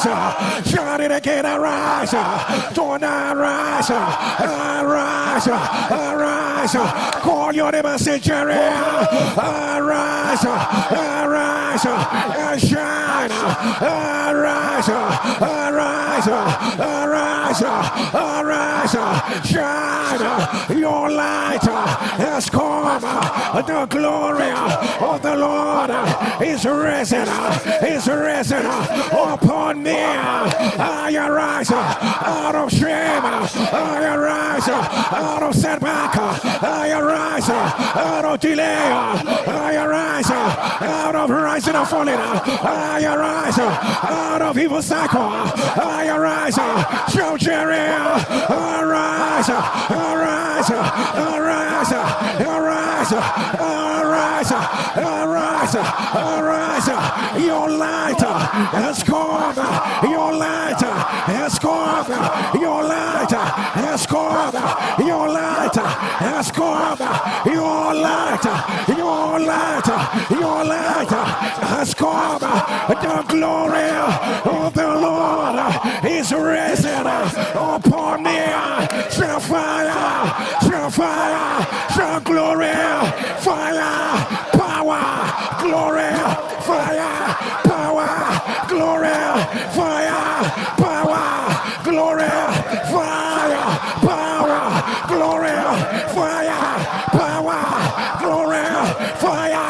arise. Shout it again, arise. Don't arise. Arise. Arise. Call your neighbor, say, Jerry. Arise. Arise. And shine. Arise. Arise. Arise. Arise. Shine. Your light has come. The glory of the Lord is risen. Is risen upon me. I arise out of shame. I arise out of setback. I arise out of delay. I arise out of rising and falling. I arise out of evil cycle. I arise. Shout Jerry. Arise. Arise. Arise. Arise. Arise. Arise. Arise. Your light has come. Your light has come. Your light has come. Your light has come. Your light. Your light. Your light has come. The glory of the Lord is risen upon me. Shall fire. Shall fire. Shall glory. Fire. Power. Glory. Fire. Power. Glory. Fire. Power. Glory. Fire. Power. Glory. Fire. Power. Glory. Fire.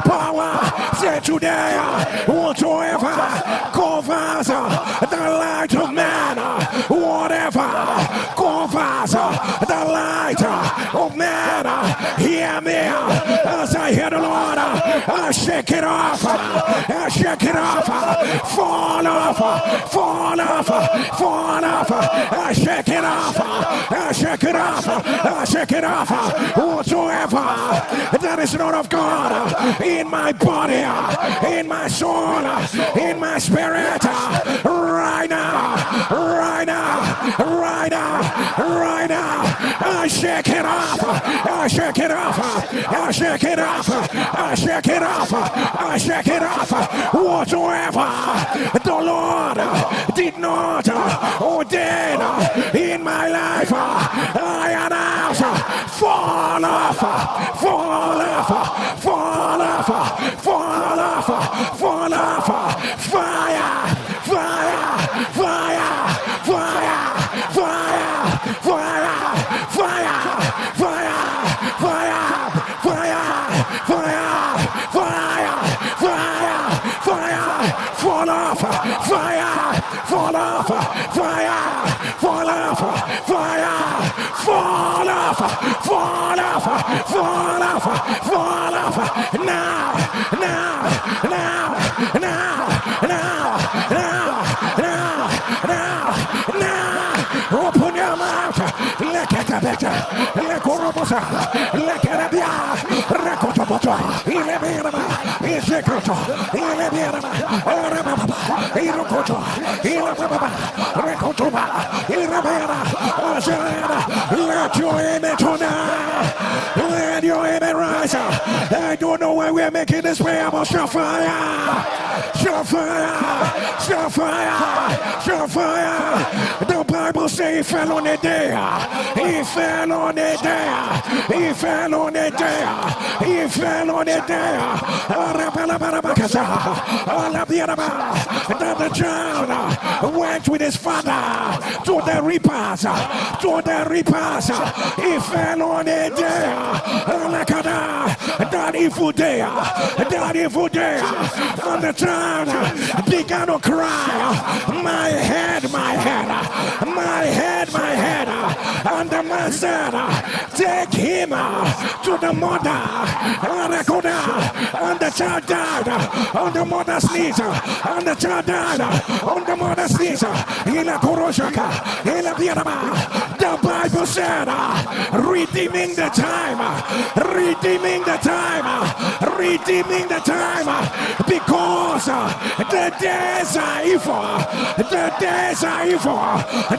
Power. Say today, whatsoever covers the light of man, whatever covers the light of man, hear me as I hear the Lord. I shake it off. I shake it off. Fall off. Fall off. Fall off. I shake it off. I shake it off. I shake it off. Whatsoever that is not of God in my body, in my soul, in my spirit, right now, right now, right now, right now, I shake it off. I shake it off. I shake it off. I shake it off. I shake it off. Whatsoever the Lord did not ordain in my life, I announce, fall off, fall off, fall off, fall off, fall off, fire, fire, fire, fire, fire, fire, fire, fire, fire, fire, fire, fire, fire, fire, fall off, fire, fall off, fire, fall off, fire, fall off, fall off, fall off, fall off, now, now, now, now, now, now, now, now, now, open your mouth, let it be better, let go robosa, let it be a recotoboto, ilebirama, isekoto, ilebirama, irokoto, ilebaba, recotoba, ilebera, let your image tonight, let your image rise. I don't know why we're making this prayer, but shall fire, shall fire, shall fire, shall fire. The Bible says he fell on a day, he fell on a day, he fell on a day, he fell on a day. The child went with his father to the reapers, to the reapers. He fell on a day, that evil day, that evil day. And the child began to cry, my head, my head, my head, my head. And the man said, take him to the mother. And the child died on the mother's knees. And the child died on the mother's knees. The Bible said, redeeming the time, redeeming the time, redeeming the time, because the days are evil, the days are evil,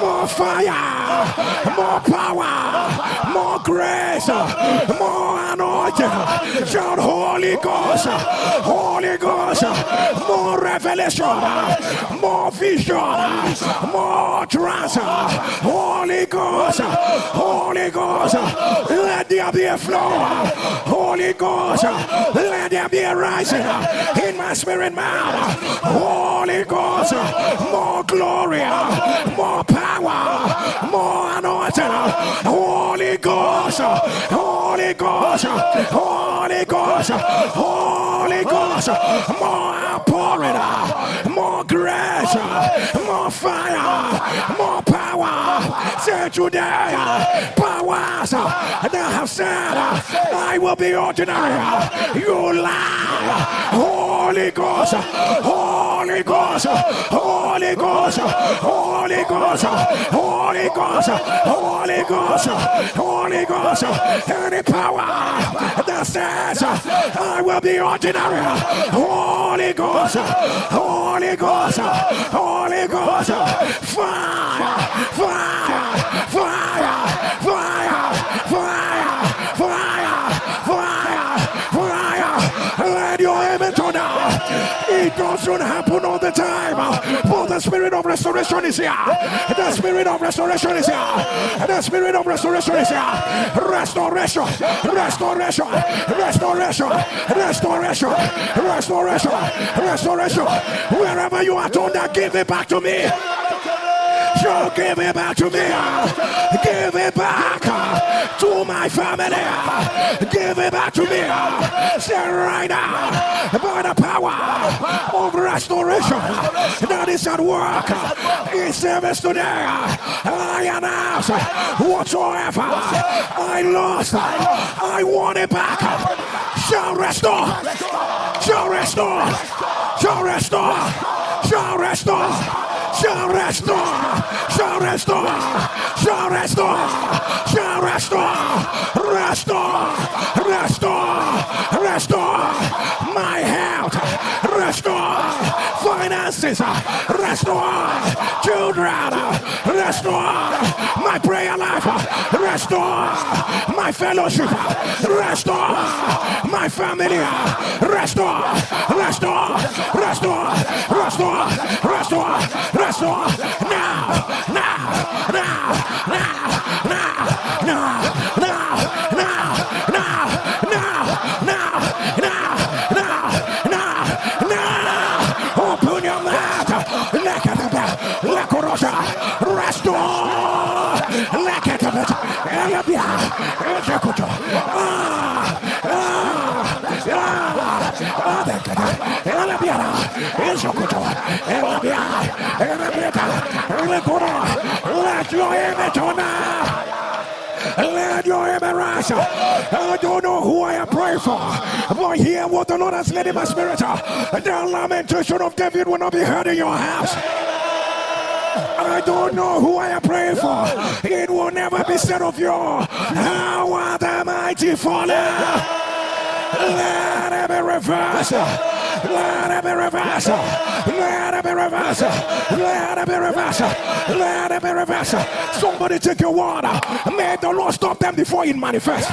more fire, more power, more grace, more anointing. Shout Holy Ghost, Holy Ghost, more revelation, more vision, more trance. Holy Ghost, Holy Ghost, let there be a flow. Holy Ghost, let there be a rising in my spirit man. Holy Ghost, more glory, more power, more anointing. Holy Ghost, Holy Ghost, Holy Ghost, Holy Ghost, more outpouring, more grace, more fire, more power. Say today, powers that have said I will be ordinary. You lie. Holy Ghost, Holy Ghost, Holy Ghost, Holy Ghost, Holy Ghost, Holy Ghost, Holy Ghost. Any power that says I will be ordinary. Holy Ghost, Holy Ghost, Holy Ghost. Fire, fire, fire, fire, fire, fire, fire, fire. Let your amen turn out. It doesn't happen all the time, but the spirit of restoration is here. The spirit of restoration is here. The spirit of restoration is here. Restoration, restoration, restoration, restoration, restoration, restoration. Wherever you are, turn that, give it back to me. So give it back to me. Give it back to my family. Give it back to me. Say right now, by the power of restoration that is at work in service today, I announce whatsoever I lost, I want it back. Shall restore. Shall restore. Shall restore. Shall restore. Shall restore, shall restore, shall restore, shall restore, restore, restore, restore my health, restore finances, restore children, restore my prayer life, restore my fellowship, restore my family, restore, restore, restore, restore, restore, restore, now, now, now, now, now, now, now, now, now, now, now, now, now, now, open your mouth, restore, let your image on let your image rise. I don't know who I am praying for, but hear what the Lord has led in my spirit. The lamentation of David will not be heard in your house. I don't know who I am praying for. It will never be said of you, how are the mighty fallen? Let it be reversed. Let it be reversed. Let it be reversed. Let it be reversed. Let it be reversed. Somebody take your water. May the Lord stop them before it manifests.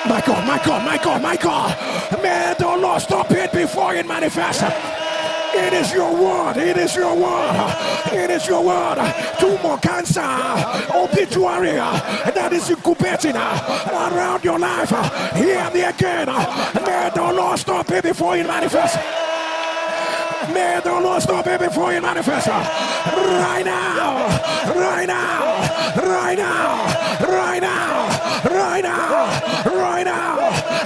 My God, my God, my God, my God. May the Lord stop it before it manifests. It is your word. It is your word. It is your word. Tumor, cancer, obituary that is incubating around your life. Hear me again. May the Lord stop it before it manifests. May the Lord stop it before it manifests. Right now. Right now. Right now. Right now. Right now. Right now.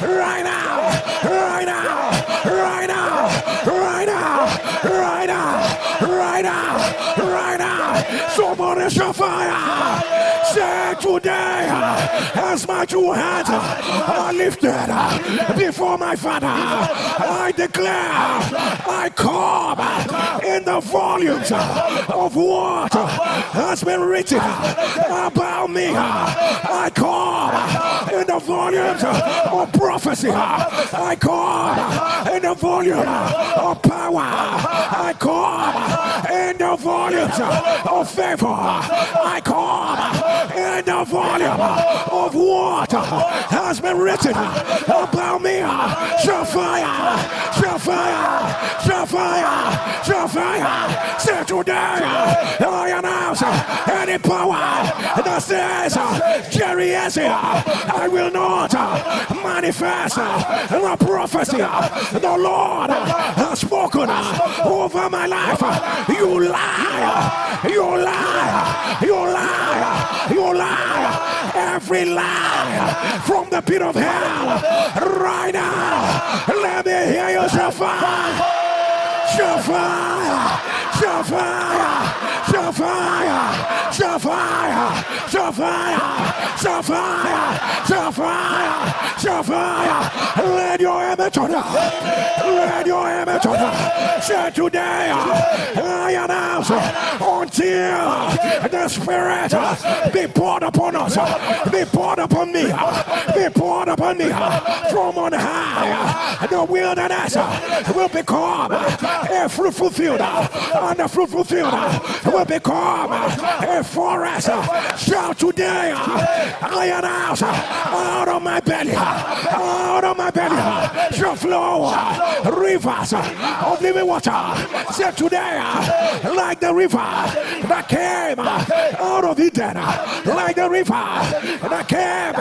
Right now. Right now. Right now. Right now. Right now. Right now. Right now. Somebody shall fire. Say today, as my two hands are lifted before my Father, I declare, I come in the volumes of what has been written about me. I come in the volumes of prophecy. I come in the volume of power. I come in the the volumes of favor. I come in the volume of what has been written about me. Shafire, Shafire, Shafire, Shafire. Say today, I announce any power that says Jerry is here. I will not manifest the prophecy the Lord has spoken over my life. You lie, you lie, you lie, you lie. Every lie from the pit of hell right now. Let me hear you, Shafire. Shafire, Shafire, Shafire, Shafire, Shafire, Shafire, Shafire, Shafire. Let your image on her. Let your image on her. Say today, I announce until the Spirit be poured upon us, be poured upon me, be poured upon me from on high. The wilderness will become a fruitful field, and a fruitful field will become a forest. Shout today, I announce out of my belly, out of my belly shall flow rivers of living water. Say today, like the river that came out of Eden, like the river that came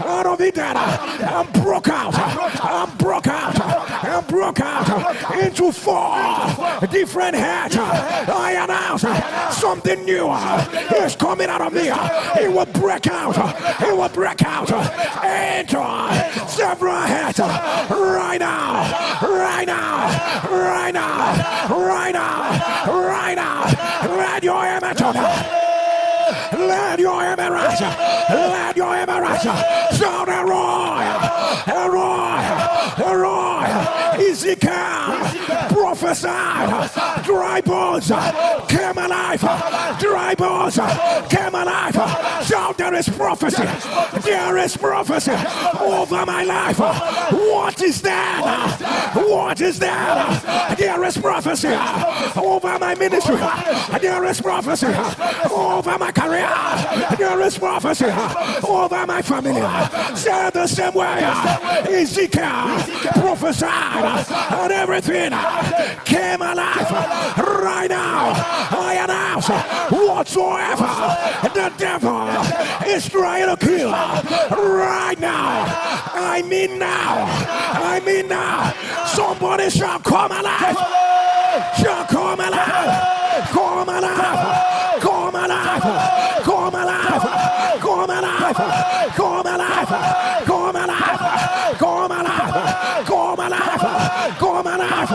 out of Eden, and broke out, and broke out, and broke out into four different heads. I announce something new is coming out of me. It will break out, it will break out into several heads right now, right now, right now, right now, right now. Let your image on her. Let your image rise. Let your image rise. Shout a roar, a roar, a roar. Ezekiel prophesied. Dry bones came alive. Dry bones came alive. Shout, there is prophecy. There is prophecy over my life. What is that? What is that? There is prophecy over my ministry. There is prophecy over my career. There is prophecy over my family. Say the same way Ezekiel prophesied, and everything came alive. Right now, I announce whatsoever the devil is trying to kill. Right now, I mean now, I mean now, somebody shall come alive. Shall come alive. Come alive. Come alive. Come alive. Come alive. Come alive. Come alive. Come alive. Come alive. Come alive. Come alive. Come alive.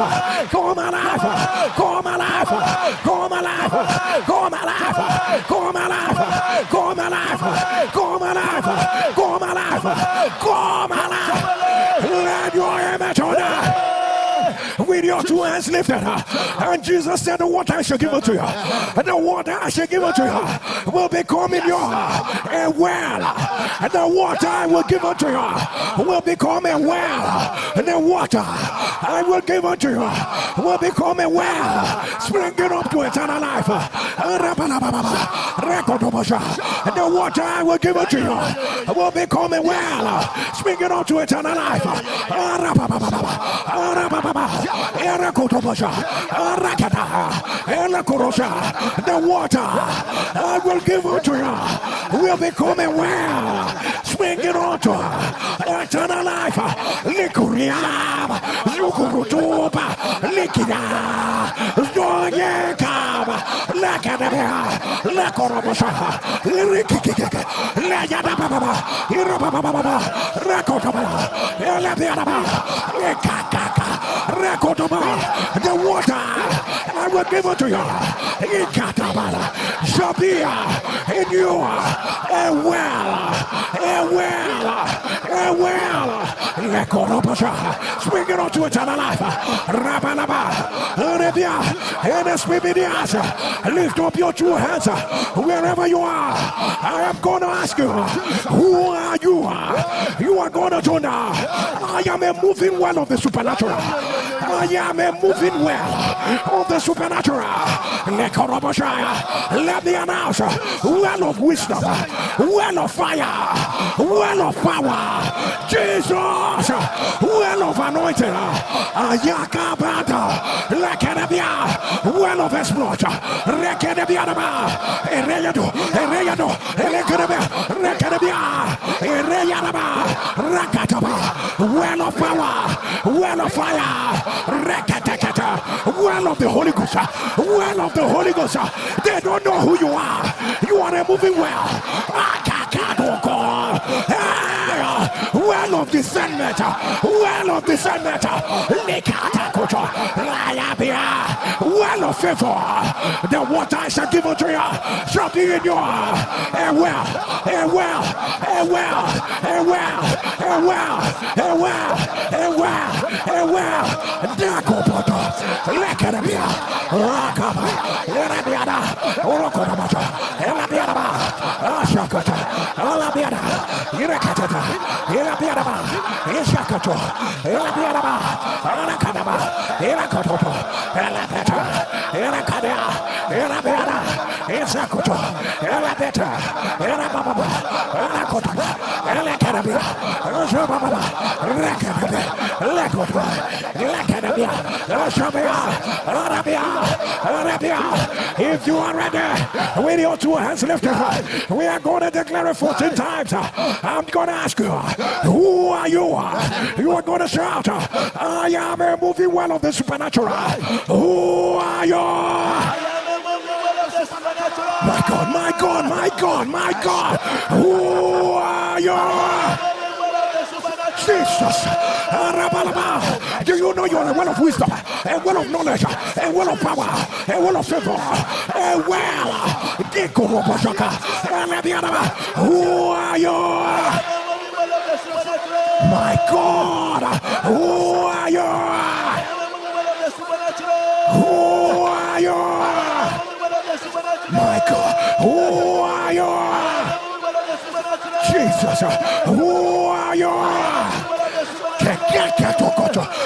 Come alive. Come alive. Come alive. Come alive. Come alive. Come alive. Come alive. Let your image on her. With your two hands lifted, and Jesus said, the water I shall give unto you, and the water I shall give unto you will become in you a well, and the water I will give unto you will become a well, and the water I will give unto you will become a well, springing up to eternal life. And the water I will give unto you will become a well, springing up to eternal life. The water I will give unto you will become a well, springing onto eternal life. Likuriam, Zukurutuba, Likida, Zoyekam, Lakadabia, Lakorabosha, Lirikik, Layadababa, Irababa, Rakotaba, Elabiadaba, Ekaka. The water I will give unto you shall be in you a well, a well, a well. Swing it onto eternal life. Rabalaba, Arabia, Nsppd. Lift up your two hands wherever you are. I am going to ask you, who are you? You are going to know I am a moving well of the supernatural. I am a moving well of the supernatural. Let me announce well of wisdom, well of fire, well of power. Jesus, well of anointing. Ayakabata, Lakanabia, well of exploit. Rekanabianaba, Ereyado, Rekanabia, Ereyanaba, Rakataba, well of power, well of fire, Rekatakata, well of the Holy Ghost, well of the Holy Ghost. They don't know who you are. You are a moving well. Well of discernment, well of discernment, well of favor. The water I shall give unto you shall be in your well. If you are ready, with your two hands lifted, we are going to declare it 14 times. I'm going to ask you, who are you? You are going to shout, I am a moving well of the supernatural. Who are you? My God, my God, my God, my God. Who are you? Jesus. Do you know you are a well of wisdom, a well of knowledge, a well of power, a well of favor, a well? Who are you? My God, who are you? Who are you? My God, who are you? Jesus, who are you?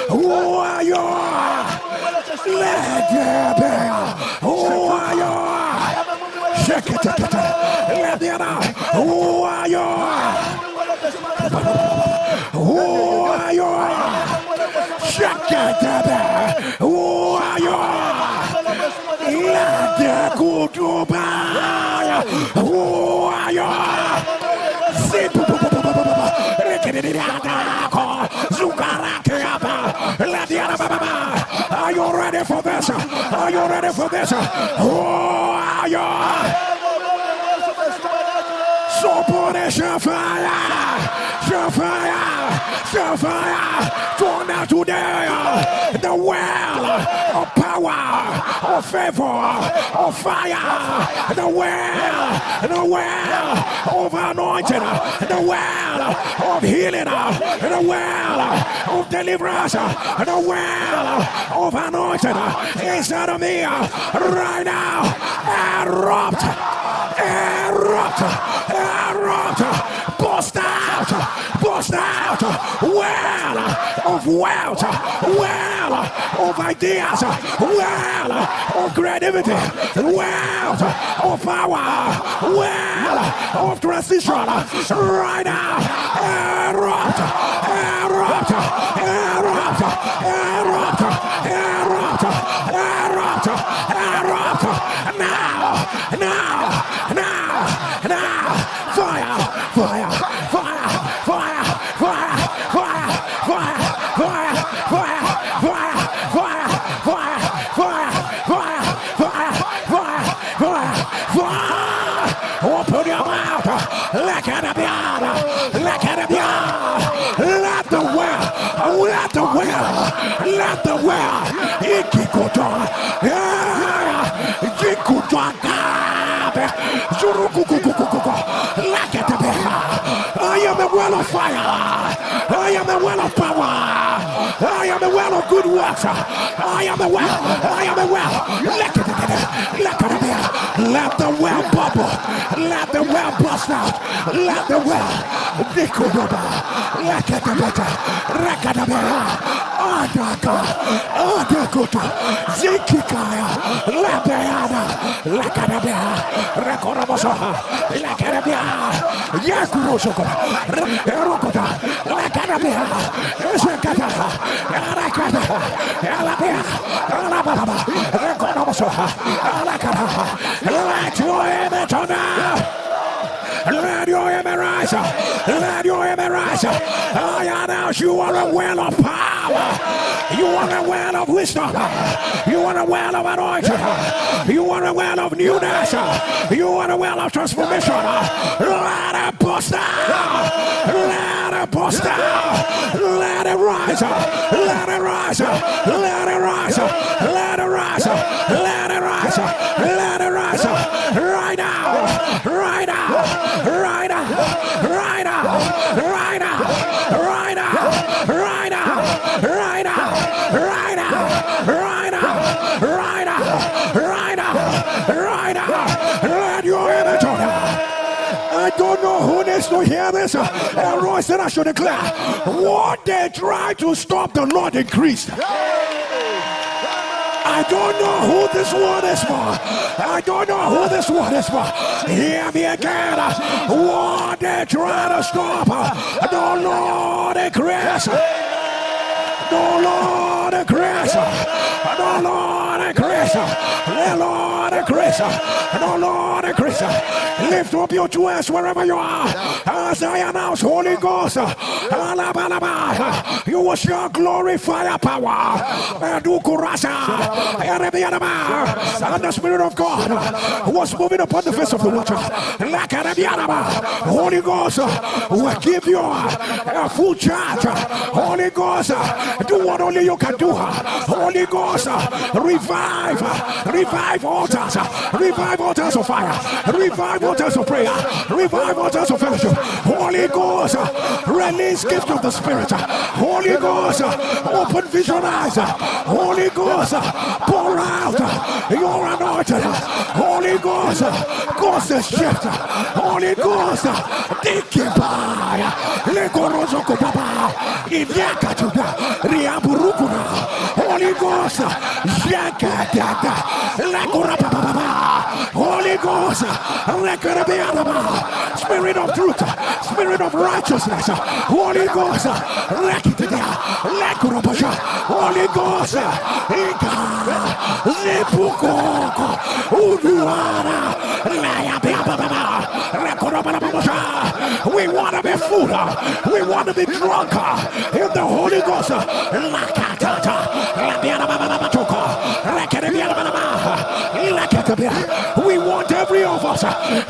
Who are you? Let there be. Who are you? Shake it. Let there be. Who are you? Who are you? Shake it. Who are you? Let there go to buy. Who are you? Are you ready for this? Are you ready for this? Who are you? So put it, fire, turn out today the well of power, of favor, of fire, the well of anointing, the well of healing, the well of deliverance, the well of anointing inside of me right now. Erupt, burst out, well of wealth, well of ideas, well of creativity, well of power, well of transition, right now. Erupt, now, fire, open your mouth, let the well, I am a well of fire, I am a well of power. I am the well of good works. I am the well. I am the well. Let the well bubble. Let the well bust out. Let the well. Adaka, Adakuta, Zikikaya, Labeana, Lakarabia, Rakorabosa, Lakarabia, Yakurosoko, Rokota, Lakarabia, Zakata, Arakata, Alabia, Alabama, Rakorabosa, Alakara, let your image on now. Let your image rise. Let your image rise. I announce you are a well of power. You are a well of wisdom. You are a well of anointing. You are a well of newness. You are a well of transformation. Let it bust out. Let it bust out. Let it rise. Let it rise. Let it rise. Let it rise. Let it rise. Let it rise. Right now. Right now. Right now. Right now. Right now. Right now. Right now. Right now. Right now, right now, right now, right now, right now, let your image on. I don't know who needs to hear this. And Roy said I should declare what they tried to stop the Lord increased. I don't know who this word is for. I don't know who this word is for. Hear me again. What they try to stop the Lord increased. The Lord increase. The Lord increase. The Lord increase. The Lord increase. Lift up your two hands wherever you are. As I announce Holy Ghost. You will shall glorify power. And the Spirit of God was moving upon the face of the water. Holy Ghost will give you a full charge. Holy Ghost, do what only you can do. Holy Ghost, revive altars, revive altars of fire, revive altars of prayer, revive altars of fellowship. Holy Ghost, release gift of the Spirit. Holy Ghost, open, visualize. Holy Ghost, pour out your anointing. Holy Ghost, cause the shift. Holy Ghost, take it by Holy Ghost, Holy Ghost, Spirit of truth, Spirit of righteousness, Holy Ghost, Holy Ghost, we want to be full, we want to be drunk in the Holy Ghost. We want every of us,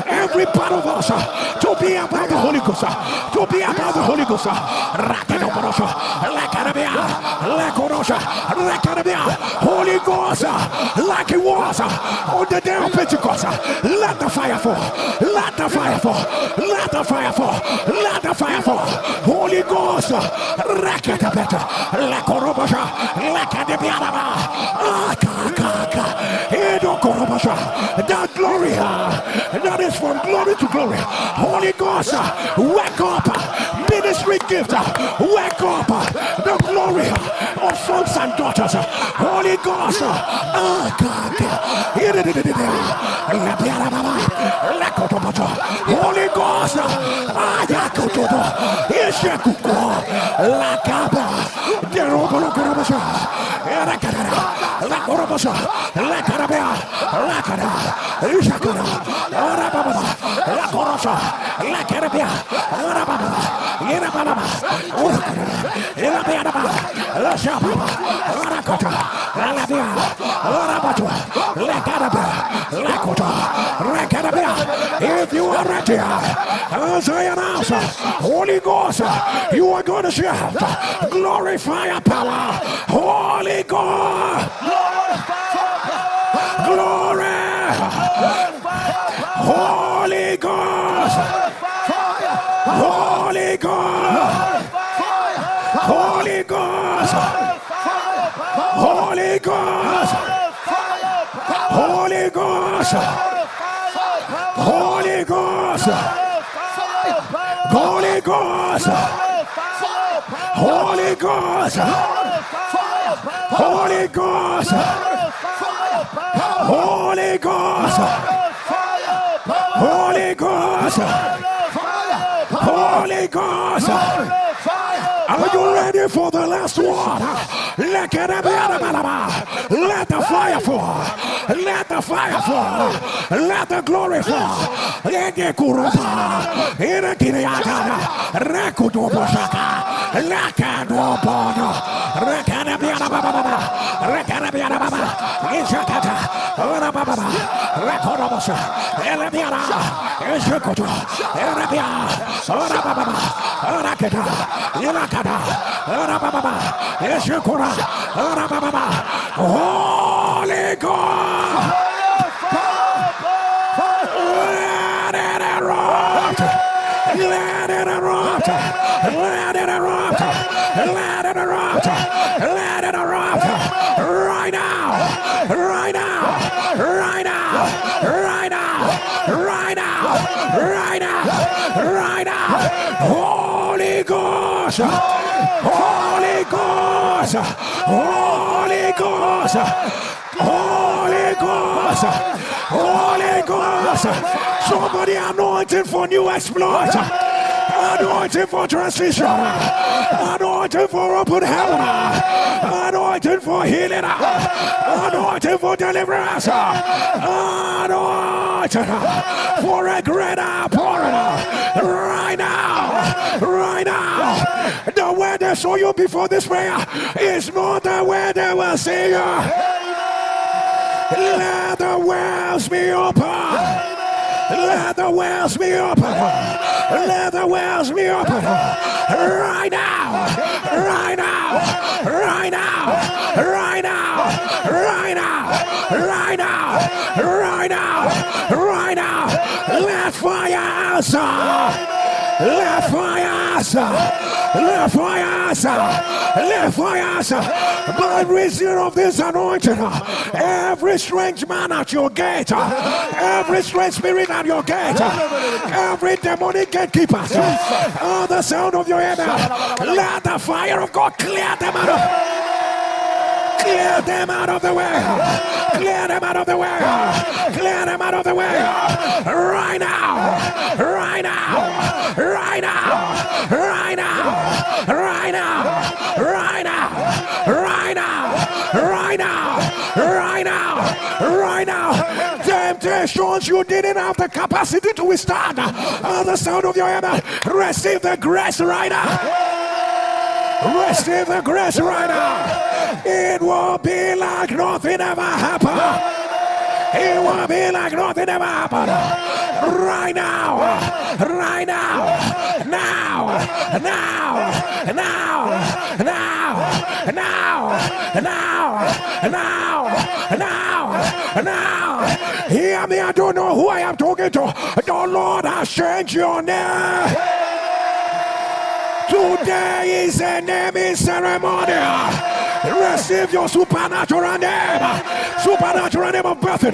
every part of us to be about the Holy Ghost, to be about the Holy Ghost. Holy Ghost, like it was on the day of Pentecost. Let the fire fall, let the fire fall, let the fire fall, let the fire fall. Holy Ghost, that glory that is from glory to glory. Holy Ghost, wake up, ministry gift, wake up the glory of sons and daughters. Holy Ghost, Holy Ghost, if you are ready, as I announce, Holy Ghost, you are going to shout, glorify your power. Holy Ghost, glory. Holy Ghost, Holy Ghost, Holy Ghost. Holy Ghost. Holy Ghost. Holy Ghost. Holy Ghost. Holy Ghost. Holy Ghost. Holy Ghost. Holy Ghost. Holy Ghost. Are you ready for the last one? Let the fire fall. Let the fire fall. Let the glory fall. Holy God. Let it erupt. Let it erupt. Let it erupt. Let it erupt. Let it erupt. Right now. Right now. Right now. Right now. Right now. Right now. Right now. Holy Ghost. Holy Ghost. Holy Ghost. Holy Ghost. Holy Ghost. Somebody anointed for new exploits. Anointed for transition. Anointed for open heaven. Anointed for healing. Anointed for deliverance. Anointed for a greater outpouring. Right now. Right now. The way they saw you before this prayer is not the way they will see you. Let the wells be open. Let the wells be open. Let the wells be open. Right now. Right now. Right now. Right now. Right now. Right now. Right now. Right now. Let fire answer. Let fire answer. Let fire answer. Let fire answer. By reason of this anointing, every strange man at your gate, every strange spirit at your gate, every demonic gatekeepers, the sound of your enemy, let the fire of God clear them out of. Clear them out of the way. Clear them out of the way. Clear them out of the way. Right now. Right now. Right now. Right now. Right now. Right now. Right now. Right now. Right now. Right now. Temptations you didn't have the capacity to withstand. The sound of your enemy. Receive the grace right now. Receive the grace right now. It will be like nothing ever happened. It will be like nothing ever happened. Right now. Right now. Now. Now. Now. Now. Now. Now. Now. Now. Now. Hear me. I don't know who I am talking to. The Lord has changed your name. Today is a naming ceremony. Receive your supernatural name. Supernatural name of birthing.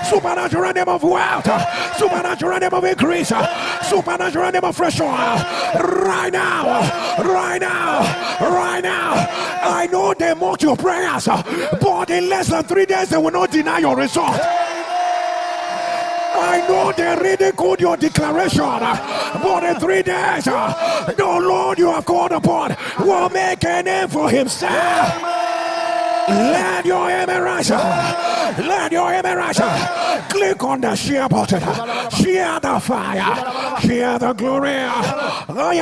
Supernatural name of wealth. Supernatural name of increase. Supernatural name of fresh oil. Right now. Right now. Right now. I know they mock your prayers, but in less than 3 days they will not deny your result. I know they ridiculed your declaration, but in 3 days, the Lord you have called upon will make a name for himself. Let your amen rise. Let your amen rise. Click on the share button. Share the fire. Share the glory. Let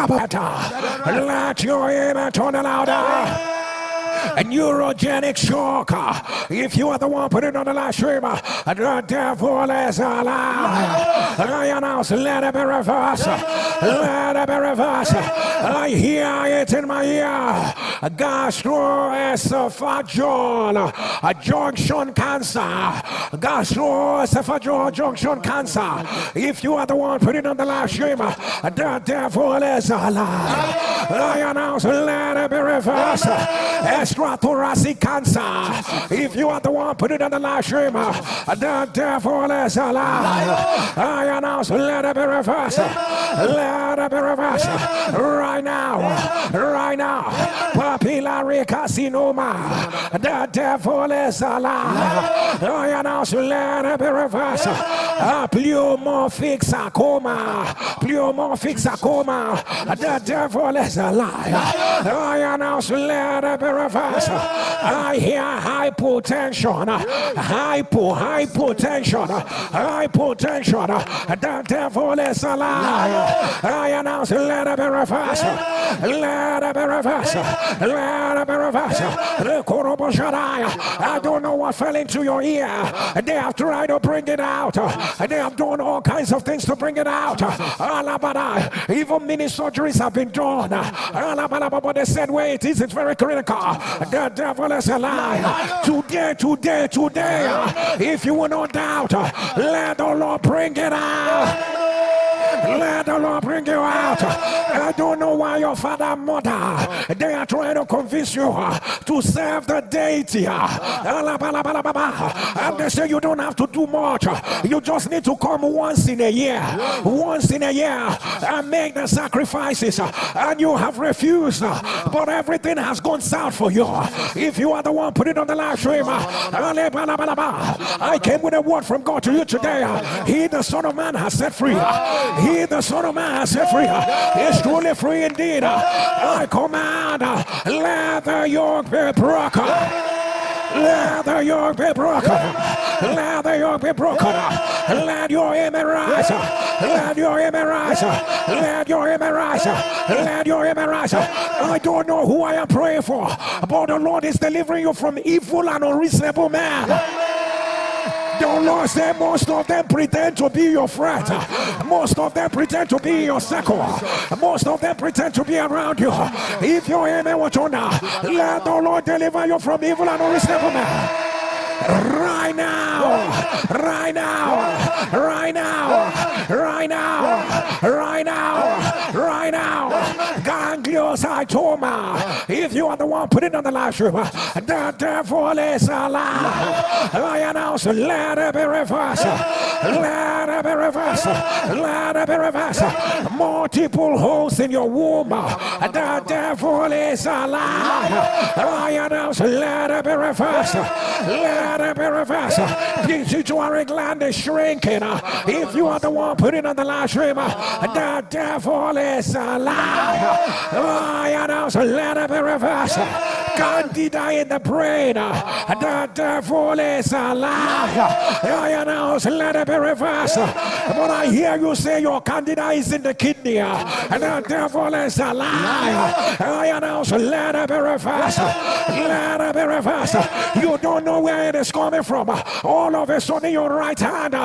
your amen turn louder. A neurogenic shock. If you are the one putting on the live stream, the devil is alive. I announce, let it be reversed. Let it be reversed. I hear it in my ear. Gastroesophageal junction cancer. Gastroesophageal junction cancer. If you are the one putting on the live stream, the devil is alive. I announce, let it be reversed. Extrathoracic cancer. If you are the one, put it on the live stream. The devil is alive. I announce, let it be reversed. Let it be reversed. Right now. Right now. Papillary carcinoma. The devil is alive. I announce, let it be reversed. Pleomorphic sarcoma. Pleomorphic sarcoma. The devil is alive. I announce, let it be reversed. I hear hypotension. Hypotension. The devil is alive. I announce, let it be reversed. Let it be reversed. Let it be reversed. I don't know what fell into your ear. They have tried to bring it out. They have done all kinds of things to bring it out. Even many surgeries have been done. But they said, wait, it's very critical. The devil is alive. Today, if you will not doubt, let the Lord bring it out. Let the Lord bring you out. I don't know why your father and mother, they are trying to convince you to serve the deity. And they say you don't have to do much. You just need to come once in a year. Once in a year and make the sacrifices. And you have refused. But everything has gone south for you. If you are the one, put it on the live stream. I came with a word from God to you today. He, the Son of Man, has set free. He, the Son of Man, has set free. Is truly free indeed. I command, let the yoke be broken. Let the yoke be broken. Let the yoke be broken. Let your amen rise. Let your amen rise. Let your amen rise. Let your amen rise. I don't know who I am praying for, but the Lord is delivering you from evil and unreasonable men. The Lord said most of them pretend to be your friend. Most of them pretend to be your circle. Most of them pretend to be around you. If your amen was on now, let the Lord deliver you from evil and unreasonable men. Right now, right now, right now, right now, right now, right now. Gangliosarcoma. If you are the one, put it on the live stream. The devil is alive. I announce, let it be reversed. Let it be reversed. Let it be reversed. Multiple holes in your womb. The devil is alive. I announce, let it be reversed. Let it be reversed. Pituitary gland is shrinking. If you are the one, put it on the live stream. The devil is alive. I announce, let it be reversed. Candida in the brain. The devil is alive. I announce, let it be reversed. But I hear you say your candida is in the kidney. The devil is alive. I announce, let it be reversed. Let it be reversed. You don't know where it is coming from. All of a sudden, your right hand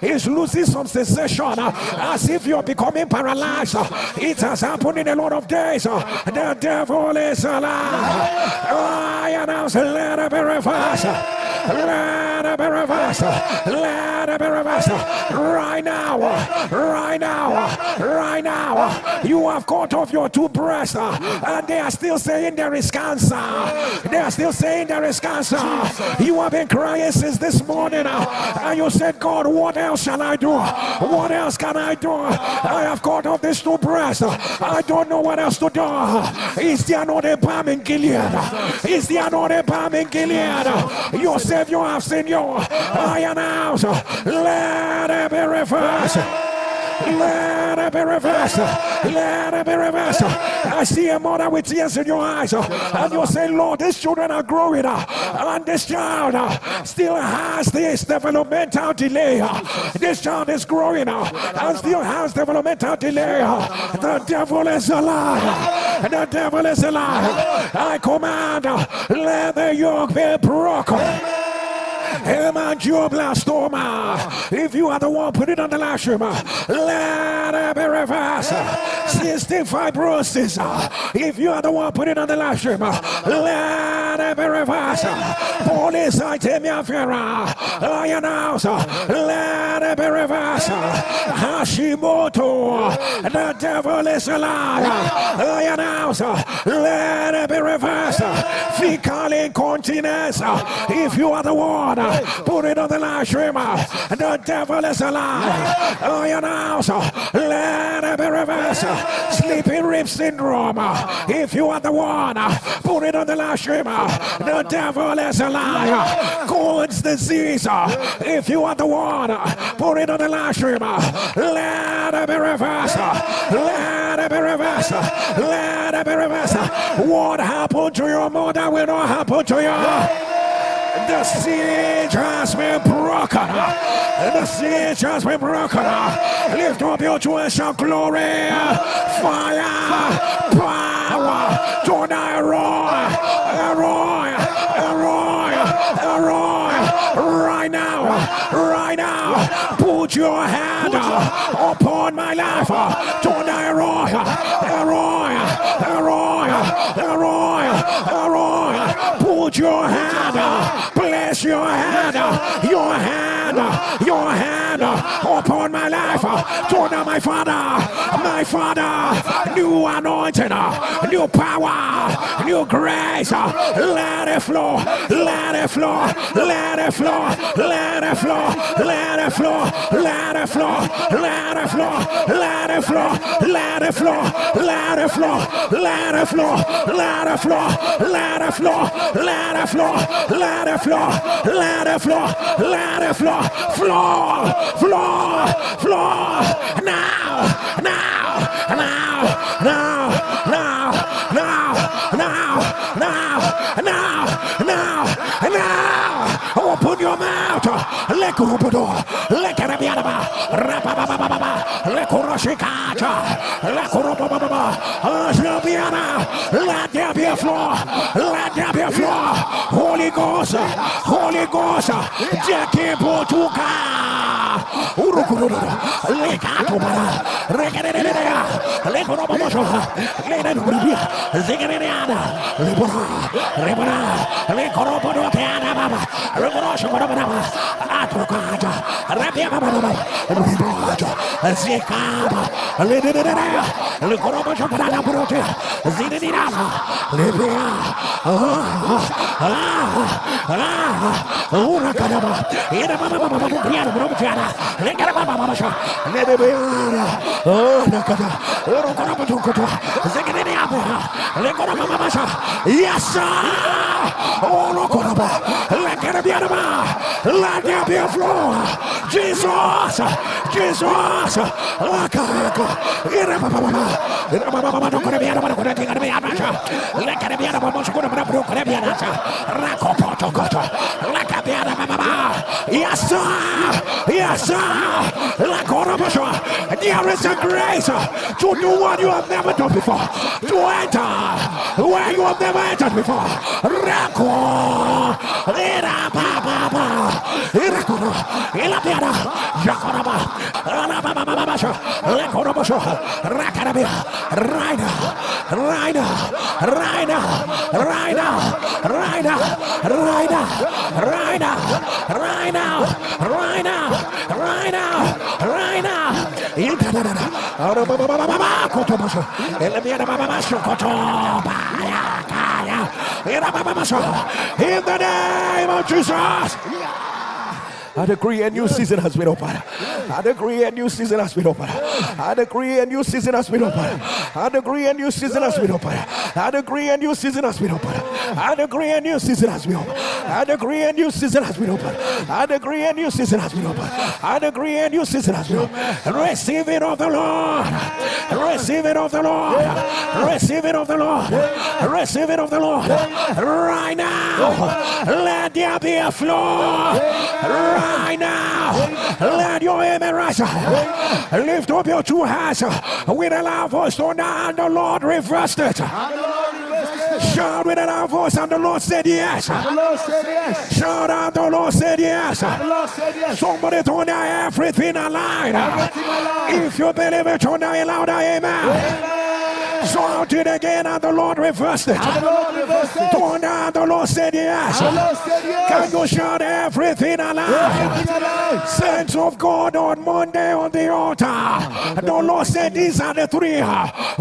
is losing some sensation, as if you're becoming paralyzed. It has happened in a lot of days. The devil is alive. I announce, let it be reversed. Let it be reversed. Let it be reversed. Right now. Right now. Right now. You have cut off your two breasts, and they are still saying there is cancer. They are still saying there is cancer. You have been crying since this morning, and you said, God, what else shall I do? What else can I do? I have cut off these two breasts. I don't know what else to do. Is there not a balm in Gilead? Is there not a balm in Gilead? Your Savior has seen you. I announce, let it be reversed. Let it be reversed. Let it be reversed. I see a mother with tears in your eyes, and you say, Lord, these children are growing up, and this child still has this developmental delay. This child is growing up and still has developmental delay. The devil is alive. The devil is alive. I command, let the yoke be broken. Hemangioblastoma. If you are the one, put it on the live stream. Let it be reversed. Cystic fibrosis. If you are the one, put it on the live stream. Let let it be reversed. Police item Yafira, I announce, let it be reversed. Hashimoto, the devil is a liar. I announce, let it be reversed. Fecal incontinence, if you are the one, put it on the live stream. The devil is a liar. I announce, let it be reversed. Sleeping rib syndrome, if you are the one, put it on the live stream. The devil is a liar. Cohen's disease, if you are the one, put it on the live stream. Let it be reversed. Let it be reversed. Let it be reversed. What happened to your mother will not happen to you. The siege has been broken. The siege has been broken. Lift up your voice and glory. Fire. Power. Tonight, roar. Right now. Right now. Put your hand upon my life. Tonight, roar. Put your hand. Place your hand upon my life. Tonight, my Father, new anointing, new power, new grace. Let it flow. Let it flow. Let it flow. Let it flow. Let it flow. Let it flow. Let it flow. Let it flow. Let it flow. Let it flow. Let it flow. Let it flow. Let it flow. Let it flow. Let it flow. Let it flow. Let it flow. Flow. Flow. Flow. Now. Now. Now. Now. Now. Now. Now. Now. Now. Now. Now. Open your mouth. Let go open door. Let it be about. Let go shikata. Let go baba. Let there be a floor. Let there be a floor. Holy Ghost. Holy Ghost. Jackie Botuka. Urukurura. Lekato bara. Regenerea. Lekoro bobo. Leneruria. Zigeneana. Libora. Lekoro bodo keana baba. Regrosho baba. Atrokata. Rabia baba. Zikaba. Lenerea. Lekoro bobo baba brote. Zinedina. Libia. Urakadaba. Ira baba piano brotiana. Lekara baba. Lebia. Oh, nakada. Urokoro bodo. Zigenea. Lekoro baba. Yes, sir. Oh, Rokoraba. Let there be a let there be a flow. Jesus. Jesus. Lakaka. Irababa. Irababa. Don't be a let there be a Rakopoto. Let there be a yes, sir. Yes, sir. Lakorabasha. There is a grace to do what you have never done before. To enter where you have never entered before. Rako. Irababa. Irakoro. Ilapiana. Jakoraba. Alabababasha. Lekorabasha. Rakarabia. Rider. In the name of Jesus. I decree a new season has been opened. I decree a new season has been opened. I decree a new season has been opened. I decree a new season has been opened. I decree a new season has been opened. I decree a new season has been opened. I decree a new season has been opened. I decree a new season has been opened. I decree a new season has been opened. Receive it of the Lord. Receive it of the Lord. Receive it of the Lord. Receive it of the Lord. Right now, let there be a flow. Right now, let your amen rise. Lift up your two hands with a loud voice. So now, and the Lord reversed it. Shout with a loud voice, and the Lord said yes. Shout out, the Lord said yes. Somebody turn down everything aligned. If you believe it, turn down a louder amen. Shout it again, and the Lord reversed it. Torn down, the Lord said yes. Can you shout everything alive? Saints of God on Monday on the altar. The Lord said these are the three.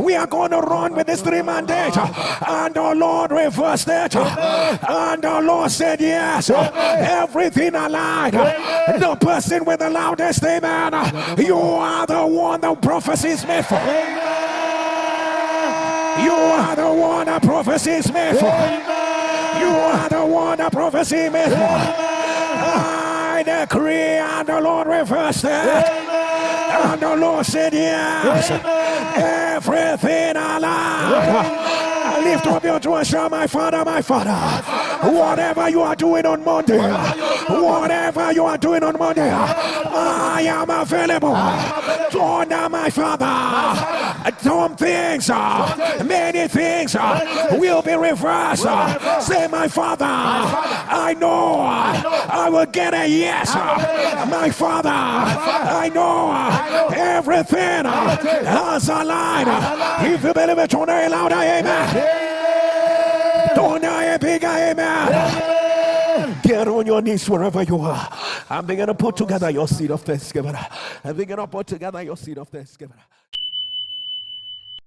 We are going to run with this three mandate. And the Lord reversed it. And the Lord said yes. Everything alive. The person with the loudest amen. You are the one the prophecy is made for. You are the one that prophecy is made for. You are the one that prophecy is made for. I decree, and the Lord reversed it. And the Lord said yes. Everything alive. Lift up your voice, my Father, my Father. Whatever you are doing on Monday, whatever you are doing on Monday, I am available. Turn down, my Father. Some things, many things will be reversed. Say, my Father, I know I will get a yes. My Father, I know everything has aligned. If you believe it, turn it louder, amen. Don't die a big amen. Get on your knees wherever you are. I'm beginning to put together your seed of thanksgiving. I'm beginning to put together your seed of thanksgiving.